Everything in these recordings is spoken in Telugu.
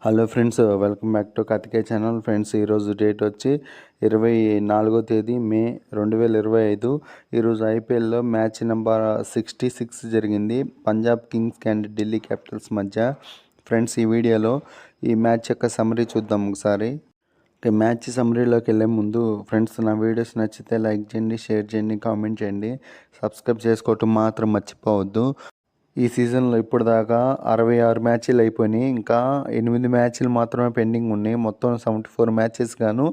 Hello friends, welcome back to Karthikeya channel. Friends, ఈరోజు డేట్ వచ్చి 24వ తేదీ మే 2025. ఈరోజు ఐపీఎల్లో మ్యాచ్ నెంబర్ 66 జరిగింది, Punjab Kings and Delhi Capitals మధ్య. ఫ్రెండ్స్, ఈ వీడియోలో ఈ మ్యాచ్ యొక్క సమ్మరీ చూద్దాం ఒకసారి. మ్యాచ్ సమ్మరీలోకి వెళ్ళే ముందు ఫ్రెండ్స్, నా వీడియోస్ నచ్చితే లైక్ చేయండి, షేర్ చేయండి, కామెంట్ చేయండి, సబ్స్క్రైబ్ చేసుకోవటం మాత్రం మర్చిపోవద్దు. ఈ సీజన్లో ఇప్పుడు దాకా 66 మ్యాచ్లు అయిపోయినాయి, ఇంకా 8 మ్యాచ్లు మాత్రమే పెండింగ్ ఉన్నాయి. మొత్తం 74 మ్యాచెస్ గాను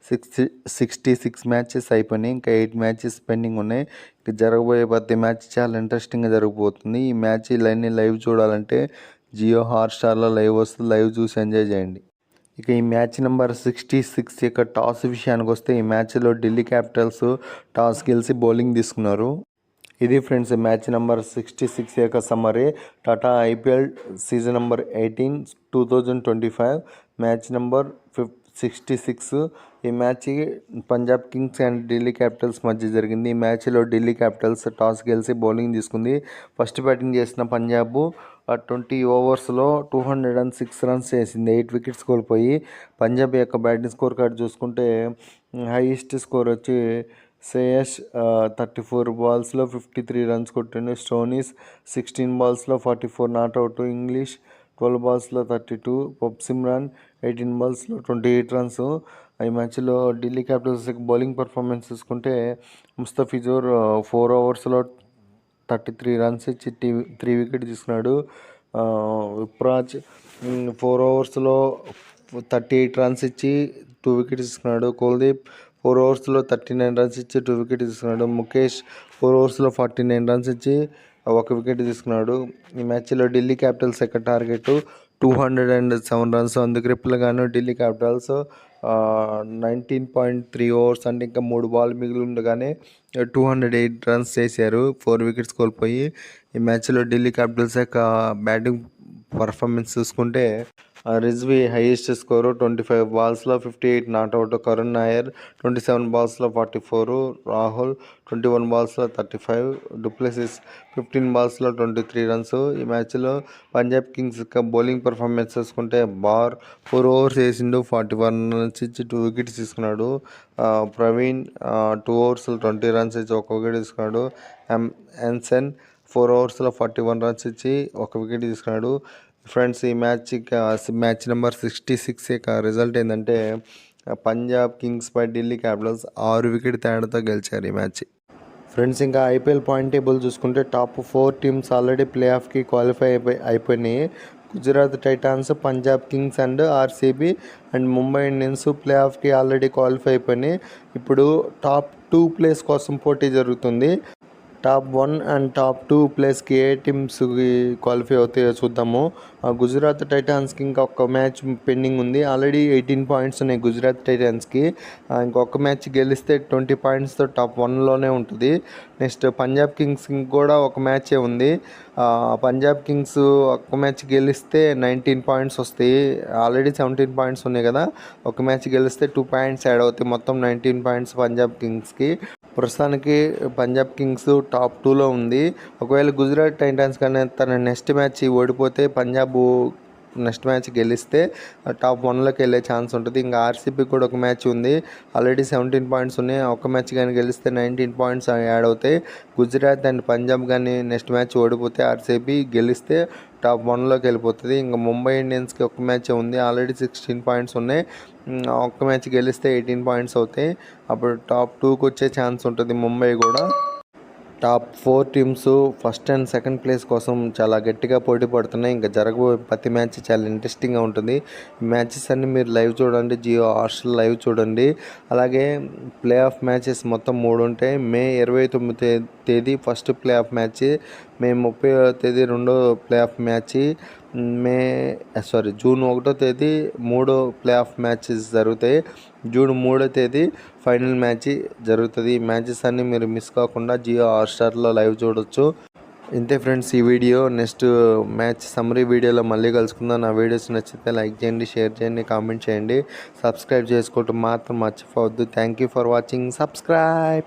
66 మ్యాచెస్ అయిపోయినాయి, ఇంకా 8 మ్యాచెస్ పెండింగ్ ఉన్నాయి. ఇక జరగబోయే ప్రతి మ్యాచ్ చాలా ఇంట్రెస్టింగ్గా జరగబోతుంది. ఈ మ్యాచ్లన్నీ లైవ్ చూడాలంటే జియో హాట్స్టార్లో లైవ్ వస్తుంది, లైవ్ చూసి ఎంజాయ్ చేయండి. ఇక ఈ మ్యాచ్ నెంబర్ 66 యొక్క టాస్ విషయానికి వస్తే, ఈ మ్యాచ్లో ఢిల్లీ క్యాపిటల్స్ టాస్ గెలిచి బౌలింగ్ తీసుకున్నారు. ఇది ఫ్రెండ్స్ మ్యాచ్ నెంబర్ 66 యొక్క summary. Tata IPL season number 18 2025 match number 66. ఈ match Punjab Kings and Delhi Capitals మధ్య జరిగింది. ఈ మ్యాచ్లో ఢిల్లీ క్యాపిటల్స్ టాస్ గెలిచి బౌలింగ్ తీసుకుంది. ఫస్ట్ బ్యాటింగ్ చేసిన పంజాబ్ 20 ఓవర్స్లో 206 రన్స్ చేసింది, 8 వికెట్స్ కోల్పోయి. పంజాబ్ యొక్క బ్యాటింగ్ స్కోర్ కార్డ్ చూసుకుంటే హైయెస్ట్ స్కోర్ వచ్చి శ్రేయస్ 34 బాల్స్లో 53 రన్స్ కొట్టిండు. Stoinis 16 బాల్స్లో 44 not out. English 12 బాల్స్లో 32. Pub Simran 18 బాల్స్లో 28 runs. ఈ మ్యాచ్లో ఢిల్లీ క్యాపిటల్స్ బౌలింగ్ పర్ఫార్మెన్స్ చూసుకుంటే ముస్తఫిజుర్ 4 ఓవర్స్లో 33 రన్స్ ఇచ్చి 3 వికెట్ తీసుకున్నాడు. యువరాజ్ 4 ఓవర్స్లో 38 రన్స్ ఇచ్చి 2 వికెట్స్ తీసుకున్నాడు. కుల్దీప్ 4 ఓవర్స్లో 39 రన్స్ ఇచ్చి 2 వికెట్ తీసుకున్నాడు. ముఖేష్ 4 ఓవర్స్లో 49 రన్స్ ఇచ్చి 1 వికెట్ తీసుకున్నాడు. ఈ మ్యాచ్లో ఢిల్లీ క్యాపిటల్స్ యొక్క టార్గెట్ 207 రన్స్. అందుకు రిప్లగాను ఢిల్లీ క్యాపిటల్స్ 19.3 ఓవర్స్ అంటే ఇంకా 3 బాల్ మిగిలి ఉండగానే 208 రన్స్ చేశారు, 4 వికెట్స్ కోల్పోయి. ఈ మ్యాచ్లో ఢిల్లీ క్యాపిటల్స్ యొక్క బ్యాటింగ్ పర్ఫార్మెన్స్ చూసుకుంటే Rizvi highest score 25 బాల్స్లో 58 not out. Karun Nair 27 బాల్స్లో 44. Rahul 21 బాల్స్లో 35. Du Plessis 15 బాల్స్లో 23 runs. ఈ మ్యాచ్లో పంజాబ్ కింగ్స్ యొక్క బౌలింగ్ పర్ఫార్మెన్స్ చూసుకుంటే బార్ 4 ఓవర్స్ వేసిండు, 41 రన్స్ ఇచ్చి 2 వికెట్స్ తీసుకున్నాడు. ప్రవీణ్ 2 ఓవర్స్లో 20 రన్స్ ఇచ్చి 1 వికెట్ తీసుకున్నాడు. ఎన్సన్ 4 ఓవర్స్లో 41 రన్స్ ఇచ్చి 1 వికెట్ తీసుకున్నాడు. ఫ్రెండ్స్, ఈ మ్యాచ్ నెంబర్ 66 యొక్క రిజల్ట్ ఏంటంటే పంజాబ్ కింగ్స్ పై ఢిల్లీ క్యాపిటల్స్ 6 వికెట్ తేడాతో గెలిచారు ఈ మ్యాచ్. ఫ్రెండ్స్, ఇంకా ఐపీఎల్ పాయింట్ టేబుల్ చూసుకుంటే టాప్ 4 టీమ్స్ ఆల్రెడీ ప్లే ఆఫ్కి క్వాలిఫై అయిపోయినాయి. Gujarat Titans, Punjab Kings and RCB and Mumbai Indians play ఆఫ్కి ఆల్రెడీ క్వాలిఫై అయిపోయినాయి. ఇప్పుడు టాప్ 2 ప్లేస్ కోసం పోటీ జరుగుతుంది. టాప్ 1 అండ్ టాప్ 2 ప్లేస్కి ఏ టీమ్స్కి క్వాలిఫై అవుతాయో చూద్దాము. గుజరాత్ టైటాన్స్కి ఇంకొక మ్యాచ్ పెండింగ్ ఉంది. ఆల్రెడీ 18 పాయింట్స్ ఉన్నాయి గుజరాత్ టైటాన్స్కి. ఇంకొక మ్యాచ్ గెలిస్తే 20 పాయింట్స్తో టాప్ 1లోనే ఉంటుంది. నెక్స్ట్ పంజాబ్ కింగ్స్కి కూడా ఒక మ్యాచే ఉంది. పంజాబ్ కింగ్స్ ఒక మ్యాచ్ గెలిస్తే 19 పాయింట్స్ వస్తాయి. ఆల్రెడీ 17 పాయింట్స్ ఉన్నాయి కదా, ఒక మ్యాచ్ గెలిస్తే 2 పాయింట్స్ యాడ్ అవుతాయి. మొత్తం 19 పాయింట్స్ పంజాబ్ కింగ్స్కి. ప్రస్తుతానికి పంజాబ్ కింగ్స్ టాప్ 2లో ఉంది. ఒకవేళ గుజరాత్ టైటాన్స్ కానీ తన నెక్స్ట్ మ్యాచ్ ఓడిపోతే పంజాబ్ నెక్స్ట్ మ్యాచ్ గెలిస్తే టాప్ 1లోకి వెళ్ళే ఛాన్స్ ఉంటుంది. ఇంకా ఆర్సీబీ కూడా ఒక మ్యాచ్ ఉంది, ఆల్రెడీ 17 పాయింట్స్ ఉన్నాయి. ఒక మ్యాచ్ కానీ గెలిస్తే 19 పాయింట్స్ యాడ్ అవుతాయి. గుజరాత్ అండ్ పంజాబ్ కానీ నెక్స్ట్ మ్యాచ్ ఓడిపోతే ఆర్సీబీ గెలిస్తే టాప్ 1లోకి వెళ్ళిపోతుంది. ఇంకా ముంబై ఇండియన్స్కి ఒక మ్యాచ్ ఉంది, ఆల్రెడీ 16 పాయింట్స్ ఉన్నాయి. ఒక్క మ్యాచ్ గెలిస్తే 18 పాయింట్స్ అవుతాయి. అప్పుడు టాప్ 2కి వచ్చే ఛాన్స్ ఉంటుంది ముంబై కూడా. Top 4 teams first and second place కోసం చాలా గట్టిగా పోటీ పడుతున్నాయి. ఇంకా జరగబోయే ప్రతి మ్యాచ్ చాలా ఇంట్రెస్టింగ్గా ఉంటుంది. మ్యాచెస్ అన్ని మీరు లైవ్ చూడండి, జియో హాట్స్టార్ లైవ్ చూడండి. అలాగే ప్లే ఆఫ్ మ్యాచెస్ మొత్తం 3 ఉంటాయి. మే 29వ తేదీ ఫస్ట్ ప్లే ఆఫ్ మ్యాచ్, మే 30వ తేదీ రెండో ప్లే ఆఫ్ మ్యాచ్, జూన్ 1వ తేదీ 3 ప్లే ఆఫ్ మ్యాచెస్ జరుగుతాయి. జూన్ 3వ తేదీ ఫైనల్ మ్యాచ్ జరుగుతుంది. ఈ మ్యాచెస్ అన్నీ మీరు మిస్ కాకుండా జియో హాట్స్టార్లో లైవ్ చూడొచ్చు. ఇంతే ఫ్రెండ్స్ ఈ వీడియో. నెక్స్ట్ మ్యాచ్ సమ్మరీ వీడియోలో మళ్ళీ కలుసుకుందాం. నా వీడియోస్ నచ్చితే లైక్ చేయండి, షేర్ చేయండి, కామెంట్ చేయండి, సబ్స్క్రైబ్ చేసుకోవటం మాత్రం మర్చిపోవద్దు. Thank you for watching. Subscribe.